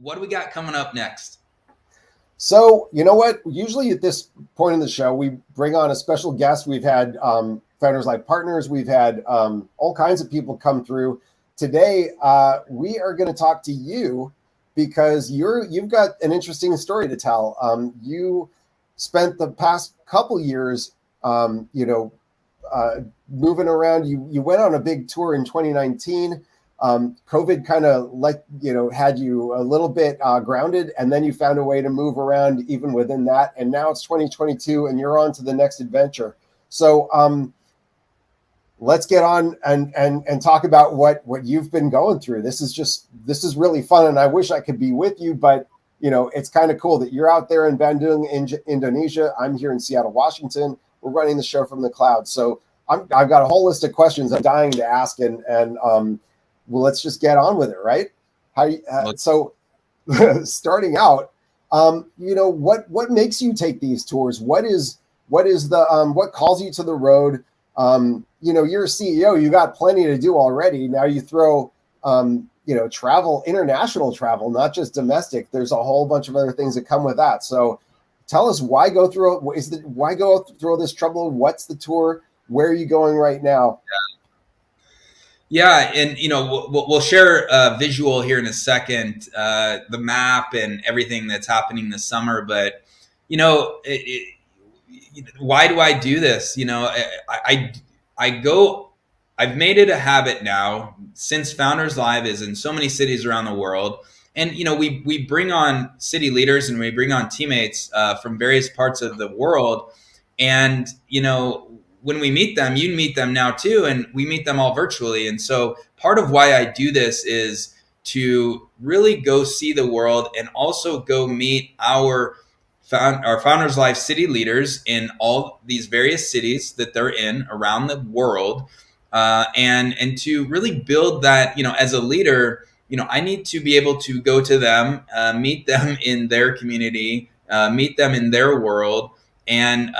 what do we got coming up next? So, you know what? Usually at this point in the show, we bring on a special guest. We've had Founders Life partners. We've had all kinds of people come through. Today, we are going to talk to you because you've got an interesting story to tell. You spent the past couple years, moving around. You went on a big tour in 2019. COVID kind of had you a little bit grounded, and then you found a way to move around even within that. And now it's 2022 and you're on to the next adventure. So let's get on and talk about what you've been going through. This is really fun. And I wish I could be with you, but it's kind of cool that you're out there in Bandung, Indonesia. I'm here in Seattle, Washington. We're running the show from the cloud. So I've got a whole list of questions I'm dying to ask, and well, let's just get on with it, right? So starting out, what makes you take these tours? What calls you to the road? You're a CEO, you got plenty to do already. Now you throw, travel, international travel, not just domestic. There's a whole bunch of other things that come with that. So tell us why go through this trouble? What's the tour? Where are you going right now? Yeah, and we'll share a visual here in a second, the map and everything that's happening this summer. But why do I do this? I've made it a habit now since Founders Live is in so many cities around the world, and we bring on city leaders and we bring on teammates from various parts of the world, and when we meet them, you meet them now too, and we meet them all virtually. And so part of why I do this is to really go see the world and also go meet our Founders Life city leaders in all these various cities that they're in around the world, and to really build that. As a leader, I need to be able to go to them, meet them in their community, meet them in their world, and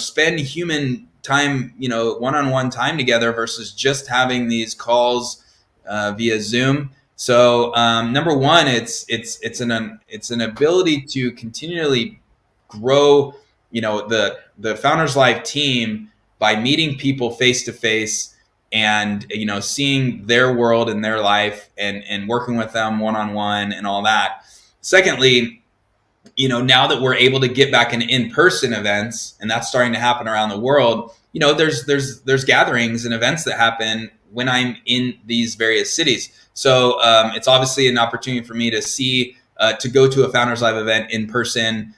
spend human time, one-on-one time together versus just having these calls via Zoom. So number one, it's an ability to continually grow, the Founders Life team by meeting people face to face and seeing their world and their life and working with them one-on-one and all that. Secondly, now that we're able to get back in person events, and that's starting to happen around the world, there's gatherings and events that happen when I'm in these various cities. So it's obviously an opportunity for me to go to a Founders Live event in person,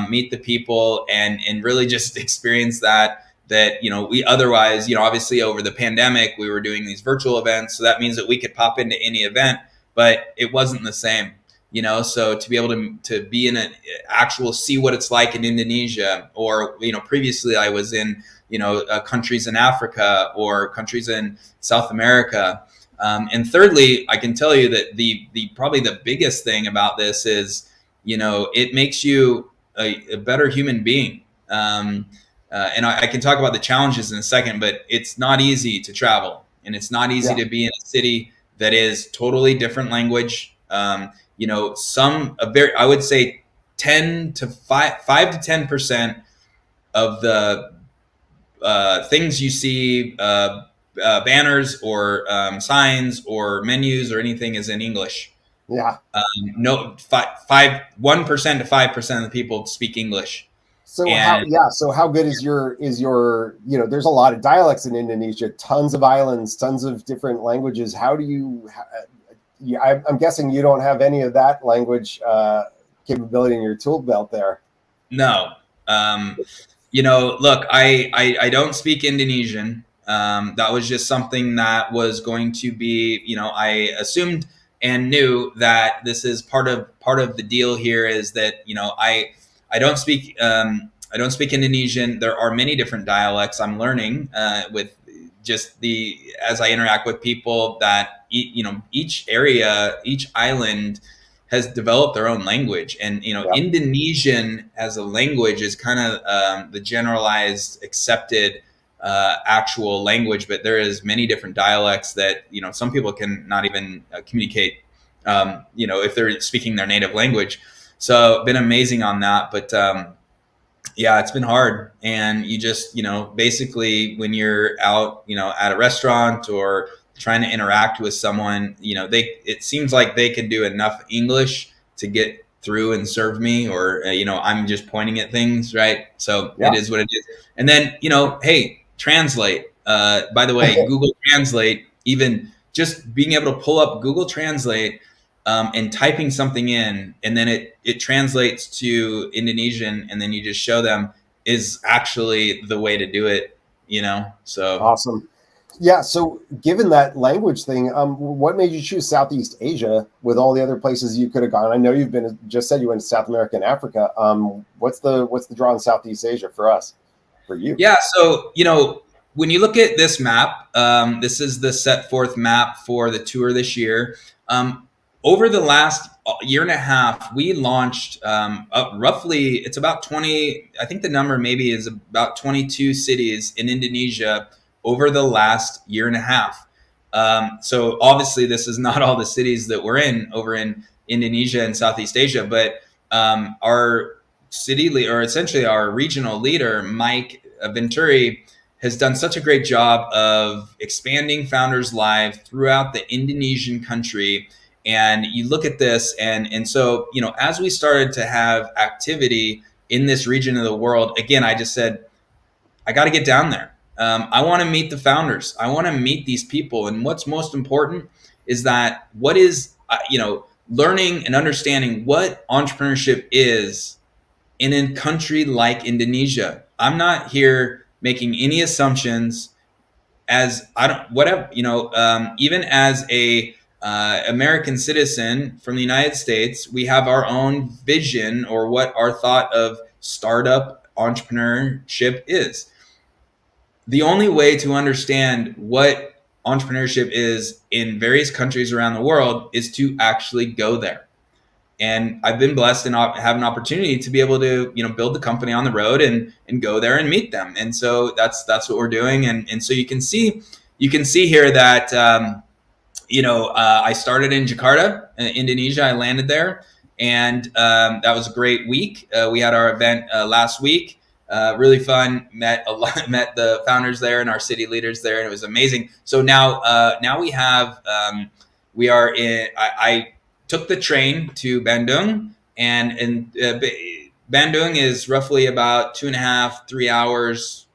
meet the people, and really just experience that we otherwise, obviously over the pandemic, we were doing these virtual events. So that means that we could pop into any event, but it wasn't the same. So to be able to be in an actual, see what it's like in Indonesia, or, previously I was in, countries in Africa or countries in South America. And thirdly, I can tell you that the probably the biggest thing about this is, it makes you a better human being. And I can talk about the challenges in a second, but it's not easy to travel, and it's not easy to be in a city that is totally different language. I would say 5 to 10% of the things you see, banners or signs or menus or anything, is in English. Yeah. 1% to 5% of the people speak English. So how good is your there's a lot of dialects in Indonesia, tons of islands, tons of different languages. How do you? I'm guessing you don't have any of that language capability in your tool belt there. No. Look, I don't speak Indonesian. That was just something that was going to be, I assumed and knew that this is part of the deal here, is that, I don't speak Indonesian. There are many different dialects I'm learning with just as I interact with people, that each area, each island has developed their own language, and Indonesian as a language is kind of the generalized accepted actual language, but there is many different dialects that some people can not even communicate if they're speaking their native language. So been amazing on that. But yeah, it's been hard. And you just, basically when you're out, at a restaurant or trying to interact with someone, it seems like they can do enough English to get through and serve me, or, I'm just pointing at things, right? So Yeah. it is what it is. And then, hey, translate. By the way, Google Translate, even just being able to pull up Google Translate and typing something in, and then it translates to Indonesian, and then you just show them, is actually the way to do it. So Awesome. Yeah. So, given that language thing, what made you choose Southeast Asia with all the other places you could have gone? I know you've been just said you went to South America and Africa. What's the draw in Southeast Asia for us, for you? yeah, so when you look at this map, this is the set forth map for the tour this year. Over the last year and a half, we launched roughly, it's about 20, I think the number maybe is about 22 cities in Indonesia over the last year and a half. So obviously, this is not all the cities that we're in over in Indonesia and Southeast Asia, but our city leader, or essentially our regional leader, Mike Venturi, has done such a great job of expanding Founders Live throughout the Indonesian country. And you look at this, and so, as we started to have activity in this region of the world, again, I just said, I got to get down there. I want to meet the founders. I want to meet these people. And what's most important is that learning and understanding what entrepreneurship is in a country like Indonesia. I'm not here making any assumptions, as I don't, whatever, even as a American citizen from the United States, we have our own vision, or what our thought of startup entrepreneurship is. The only way to understand what entrepreneurship is in various countries around the world is to actually go there. And I've been blessed and have an opportunity to be able to, build the company on the road and go there and meet them. And so that's what we're doing. And so you can see here that, I started in Jakarta, Indonesia. I landed there, and that was a great week. We had our event last week. Really fun. Met the founders there and our city leaders there, and it was amazing. So now we have we are in. I took the train to Bandung, and Bandung is roughly about 2.5-3 hours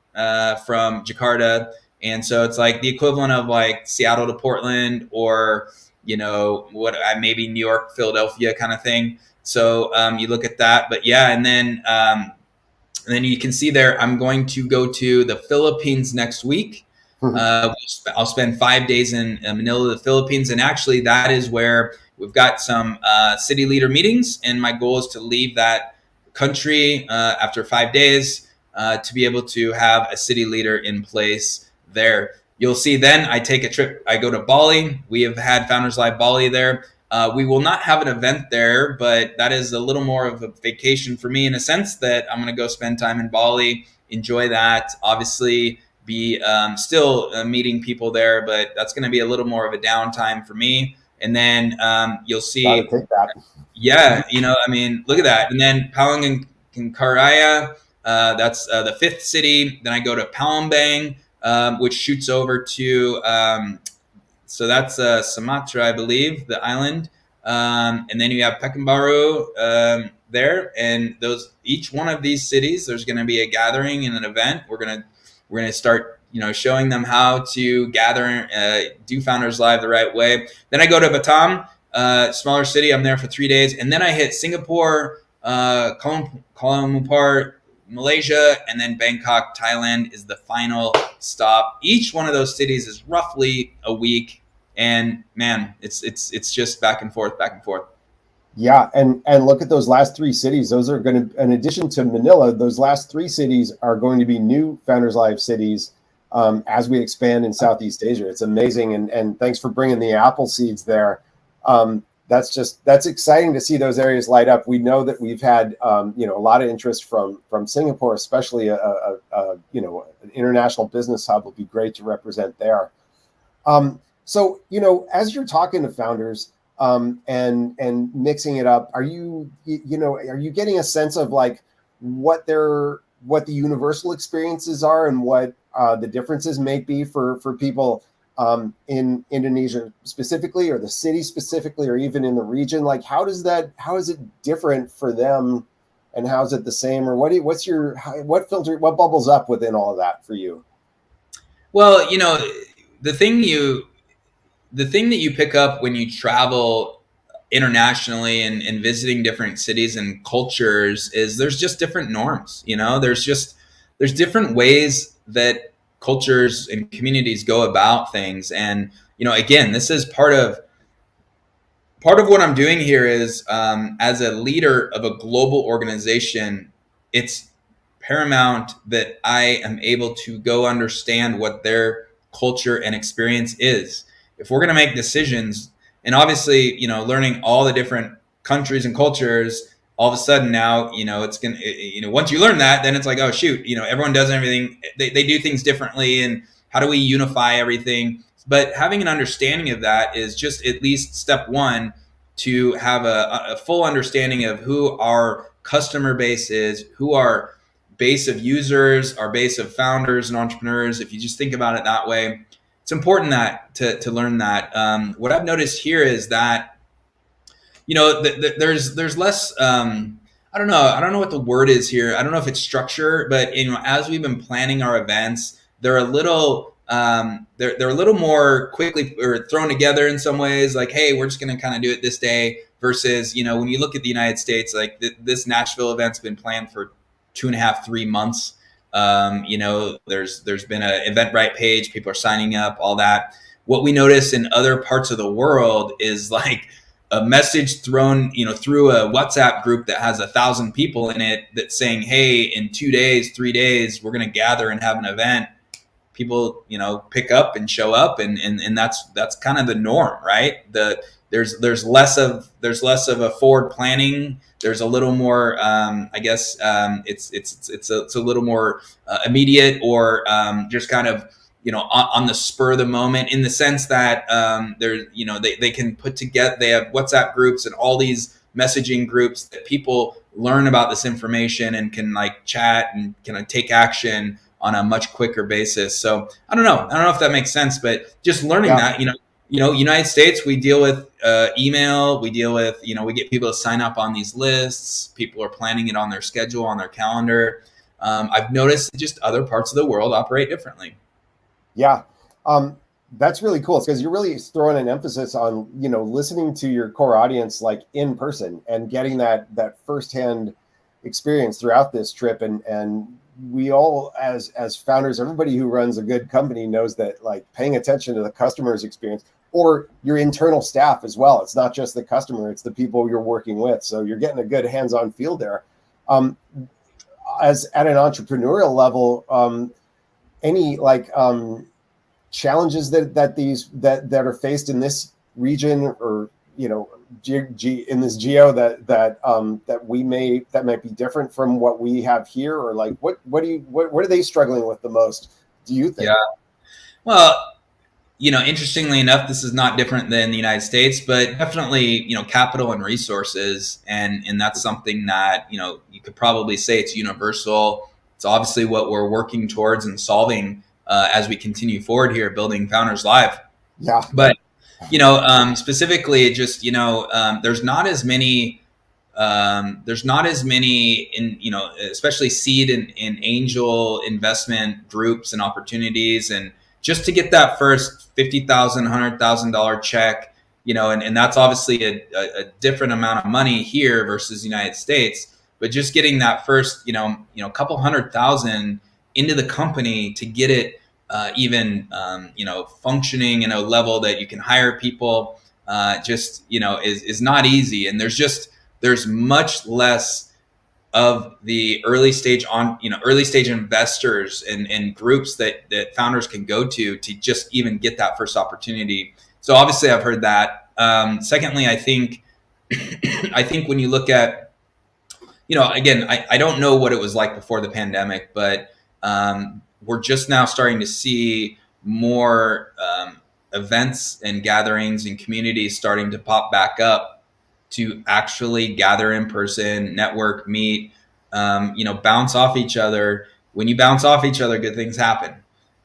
from Jakarta. And so it's like the equivalent of like Seattle to Portland, or maybe New York, Philadelphia kind of thing. So you look at that, but yeah, and then you can see there, I'm going to go to the Philippines next week. I'll spend 5 days in Manila, the Philippines, and actually that is where we've got some city leader meetings, and my goal is to leave that country after 5 days to be able to have a city leader in place there. You'll see then I take a trip. I go to Bali. We have had Founders Live Bali there. We will not have an event there, but that is a little more of a vacation for me, in a sense that I'm going to go spend time in Bali, enjoy that. Obviously, be still meeting people there, but that's going to be a little more of a downtime for me. And then you'll see, yeah, look at that. And then Palembang and Karaya, that's the fifth city. Then I go to Palembang, which shoots over to, so that's Sumatra, I believe, the island. And then you have Pekanbaru there, and each one of these cities, there's going to be a gathering and an event. We're gonna start, showing them how to gather, do Founders Live the right way. Then I go to Batam, smaller city. I'm there for 3 days, and then I hit Singapore, Kuala Lumpur, Malaysia, and then Bangkok, Thailand is the final stop. Each one of those cities is roughly a week, and man, it's just back and forth, back and forth. Yeah, and look at those last 3 cities. Those are going to, in addition to Manila, those last 3 cities are going to be new Founders Live cities as we expand in Southeast Asia. It's amazing, and thanks for bringing the apple seeds there. That's exciting to see those areas light up. We know that we've had a lot of interest from Singapore, especially an international business hub will be great to represent there. So as you're talking to founders, and mixing it up. Are are you getting a sense of like what the universal experiences are and what the differences may be for people in Indonesia specifically, or the city specifically, or even in the region? Like, how is it different for them, and how is it the same? Or what bubbles up within all of that for you? Well, the thing you the thing that you pick up when you travel internationally and visiting different cities and cultures is there's just different norms. There's different ways that cultures and communities go about things. And again, this is part of what I'm doing here is, as a leader of a global organization, it's paramount that I am able to go understand what their culture and experience is. If we're going to make decisions, and obviously, learning all the different countries and cultures, all of a sudden now, it's going to, once you learn that, then it's like, oh, shoot, everyone does everything, they do things differently. And how do we unify everything? But having an understanding of that is just at least step one, to have a full understanding of who our customer base is, who our base of users, our base of founders and entrepreneurs. If you just think about it that way, it's important that to learn that. What I've noticed here is that there's less. I don't know what the word is here. I don't know if it's structure, but as we've been planning our events, they're a little they're a little more quickly or thrown together in some ways. Like, hey, we're just going to kind of do it this day. Versus, when you look at the United States, like this Nashville event's been planned for 2.5, 3 months. There's been an Eventbrite page, people are signing up, all that. What we notice in other parts of the world is like a message thrown, through a WhatsApp group that has 1,000 people in it that's saying, hey, in 2 days, 3 days, we're going to gather and have an event. People, pick up and show up, and that's kind of the norm, right? There's less of a forward planning. There's a little more, I guess, it's a little more immediate, or just kind of on the spur of the moment, in the sense that they can put together, they have WhatsApp groups and all these messaging groups that people learn about this information and can like chat and can take action on a much quicker basis. So I don't know if that makes sense, but just learning that, United States, we deal with email, we deal with, we get people to sign up on these lists. People are planning it on their schedule, on their calendar. I've noticed just other parts of the world operate differently. Yeah. That's really cool, because you're really throwing an emphasis on, listening to your core audience, like in person, and getting that firsthand experience throughout this trip. And we all, as founders, everybody who runs a good company knows that, like, paying attention to the customer's experience, or your internal staff as well. It's not just the customer, it's the people you're working with. So you're getting a good hands-on feel there. As at an entrepreneurial level, any challenges that are faced in this region, or in this geo that might be different from what we have here, or like what are they struggling with the most, do you think? Yeah. Well, interestingly enough, this is not different than the United States, but definitely, capital and resources. And that's something that, you could probably say it's universal. It's obviously what we're working towards and solving as we continue forward here, building Founders Live. Yeah. But, specifically, just, there's not as many in, especially seed and angel investment groups and opportunities. And just to get that first $50,000, $100,000 check, and that's obviously a different amount of money here versus the United States. But just getting that first, couple 100,000 into the company to get it even, functioning in a level that you can hire people, is not easy. And there's much less of the early stage investors and groups that founders can go to just even get that first opportunity. So obviously I've heard that. Secondly, I think when you look at, again, I don't know what it was like before the pandemic, but we're just now starting to see more events and gatherings and communities starting to pop back up to actually gather in person, network, meet, bounce off each other. When you bounce off each other, good things happen.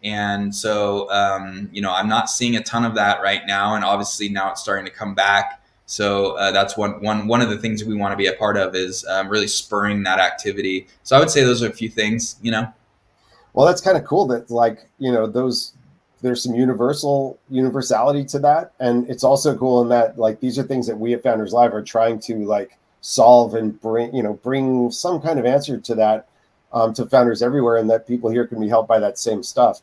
And so, I'm not seeing a ton of that right now. And obviously now it's starting to come back. So that's one of the things we want to be a part of is really spurring that activity. So I would say those are a few things. Well, that's kind of cool that like, those there's some universality to that. And it's also cool in that like these are things that we at Founders Live are trying to like solve and bring some kind of answer to that to founders everywhere, and that people here can be helped by that same stuff.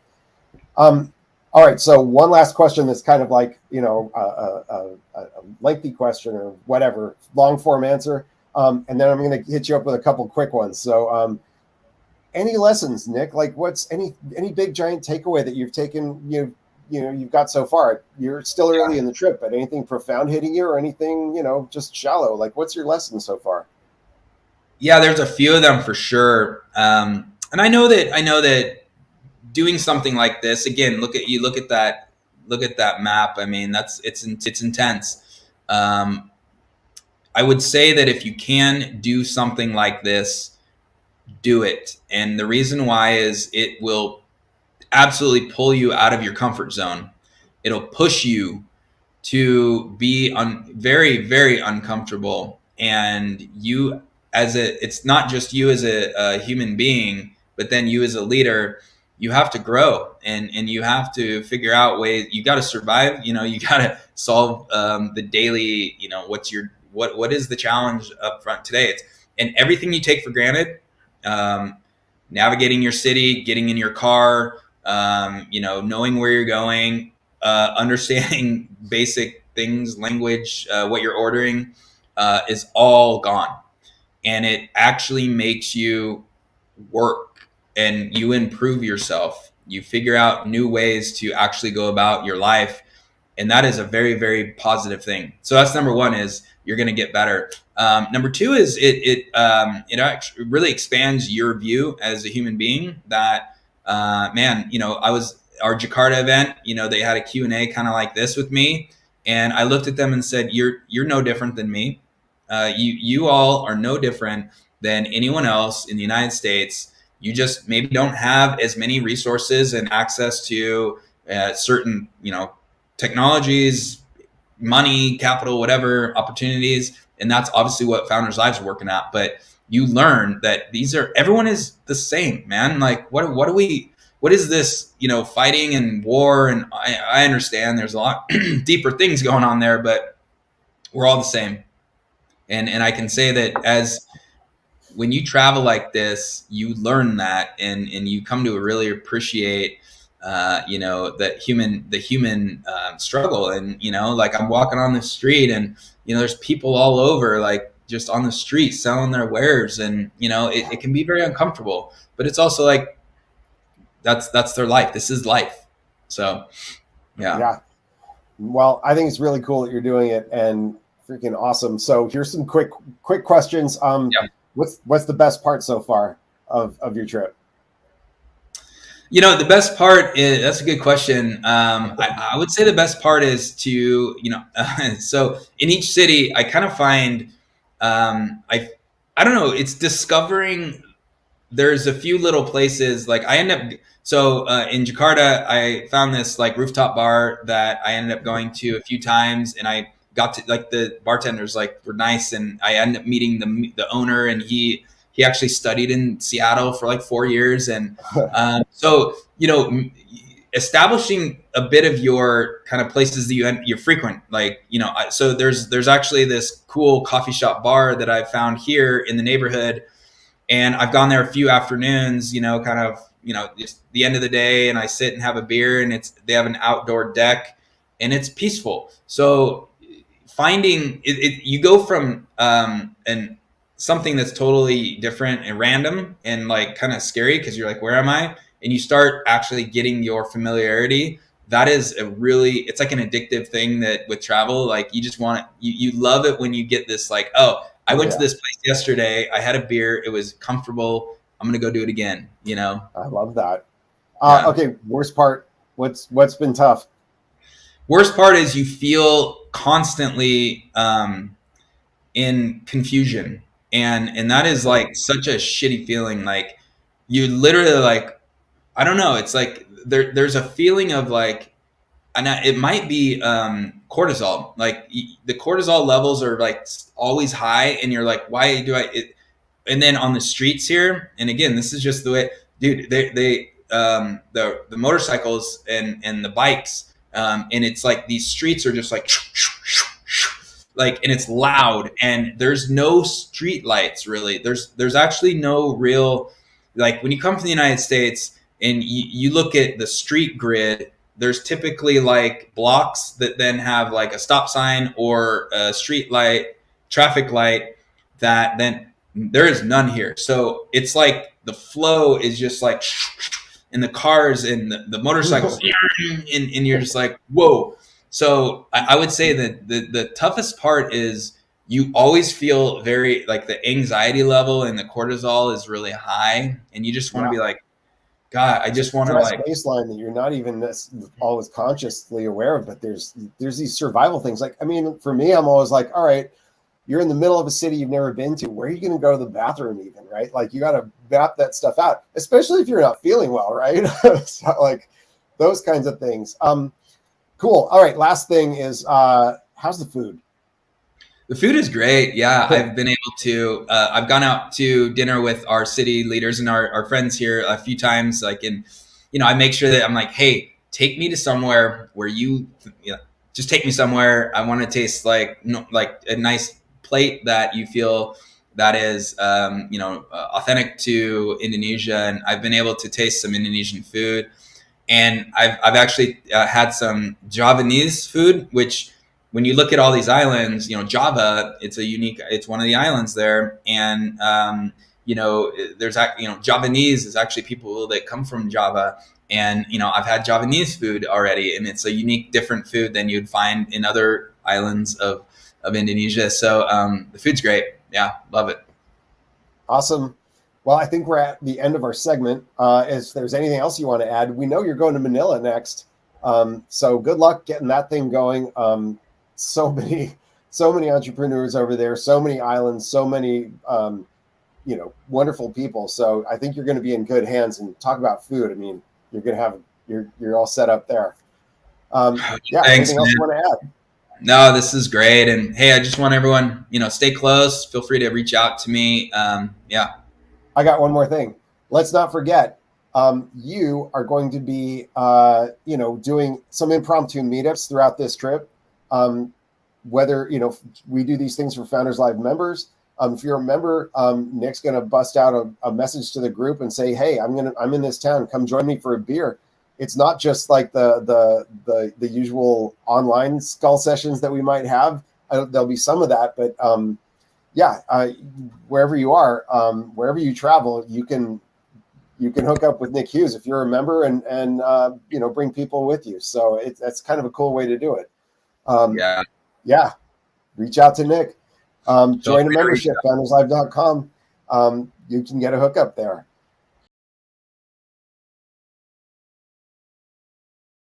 All right, so one last question that's kind of like, a lengthy question or whatever, long form answer. And then I'm going to hit you up with a couple quick ones. So any lessons, Nick? Like what's any big giant takeaway that you've taken, you've got so far? You're still early in the trip, but anything profound hitting you or anything, just shallow? Like what's your lesson so far? Yeah, there's a few of them for sure. And I know that doing something like this again, look at that map. I mean, it's intense. I would say that if you can do something like this, do it. And the reason why is it will absolutely pull you out of your comfort zone. It'll push you to be very, very uncomfortable. And you, it's not just you as a human being, but then you as a leader, you have to grow and you have to figure out ways. You got to survive. You got to solve the daily. What is the challenge up front today? And everything you take for granted. Navigating your city, getting in your car, knowing where you're going, understanding basic things, language, what you're ordering, is all gone. And it actually makes you work and you improve yourself. You figure out new ways to actually go about your life. And that is a very, very positive thing. So that's number one is you're going to get better. Number two is it actually really expands your view as a human being that, I was our Jakarta event, they had a Q&A kind of like this with me. And I looked at them and said, you're no different than me. You all are no different than anyone else in the United States. You just maybe don't have as many resources and access to certain, technologies, money, capital, whatever opportunities. And that's obviously what Founders Lives are working at. But you learn that everyone is the same, man. Like what is this, fighting and war? And I understand there's a lot deeper things going on there, but we're all the same. And I can say that as when you travel like this, you learn that and you come to really appreciate the human struggle. And like I'm walking on the street and there's people all over, like just on the street selling their wares, and it can be very uncomfortable, but it's also like that's their life. This is life. So yeah. Well, I think it's really cool that you're doing it and freaking awesome. So here's some quick questions. Yeah. What's the best part so far of your trip? The best part is, that's a good question. I would say the best part is to, so in each city, I kind of find, I don't know, it's discovering. There's a few little places like I end up. So in Jakarta, I found this like rooftop bar that I ended up going to a few times, and I got to like the bartenders like were nice, and I ended up meeting the owner, and he actually studied in Seattle for like 4 years, and so establishing a bit of your kind of places that you frequent, like so there's actually this cool coffee shop bar that I found here in the neighborhood. And I've gone there a few afternoons, just the end of the day, and I sit and have a beer, and they have an outdoor deck, and it's peaceful. So finding you go from something that's totally different and random and like kind of scary because you're like, where am I? And you start actually getting your familiarity. That is it's like an addictive thing that with travel, like you just want it. You love it when you get this like, oh, I went to this place yesterday. I had a beer. It was comfortable. I'm going to go do it again. I love that. Okay. Worst part. What's been tough? Worst part is you feel constantly in confusion, and that is like such a shitty feeling. Like you literally like, I don't know. It's like there's a feeling of like, and it might be cortisol. Like the cortisol levels are like always high, and you're like, why do I? And then on the streets here, and again, this is just the way, dude. The motorcycles and the bikes, and it's like these streets are just like, and it's loud, and there's no street lights really. There's actually no real, like when you come to the United States and you look at the street grid, there's typically like blocks that then have like a stop sign or a street light, traffic light, that then there is none here. So it's like the flow is just like, and the cars and the motorcycles, and you're just like, whoa. So I would say that the toughest part is you always feel very like the anxiety level and the cortisol is really high, and you just want to Yeah. be like, God, I It's a just want to stress like, baseline that you're not even always consciously aware of, but there's these survival things. Like, I mean, for me, I'm always like, all right, you're in the middle of a city you've never been to. Where are you going to go to the bathroom even, right? Like you got to map that stuff out, especially if you're not feeling well, right? So like those kinds of things. Cool. All right. Last thing is, how's the food? the food is great. Yeah, I've been able to. I've gone out to dinner with our city leaders and our friends here a few times. Like, and I make sure that I'm like, hey, take me to somewhere where you know, just take me somewhere. I want to taste like, like a nice plate that you feel that is, authentic to Indonesia. And I've been able to taste some Indonesian food, and I've actually had some Javanese food, which when you look at all these islands, Java, it's one of the islands there, and there's Javanese is actually people that come from Java, and I've had Javanese food already, and it's a unique, different food than you'd find in other islands of Indonesia. So the food's great. Yeah, love it. Awesome. Well, I think we're at the end of our segment. If there's anything else you want to add, we know you're going to Manila next. So good luck getting that thing going. So many entrepreneurs over there, so many islands, so many, wonderful people. So I think you're going to be in good hands. And talk about food. I mean, you're all set up there. Yeah. Thanks, Anything else you man. want to add? No, this is great. And hey, I just want everyone, stay close. Feel free to reach out to me. Yeah. I got one more thing. Let's not forget, you are going to be, doing some impromptu meetups throughout this trip. Whether, we do these things for Founders Live members. If you're a member, Nick's going to bust out a message to the group and say, hey, I'm in this town. Come join me for a beer. It's not just like the usual online skull sessions that we might have. There'll be some of that, but wherever you are, wherever you travel, you can hook up with Nick Hughes if you're a member, and bring people with you. So that's kind of a cool way to do it. Yeah. Yeah, reach out to Nick. Feel Join a free to reach membership, founderslive.com. You can get a hookup there.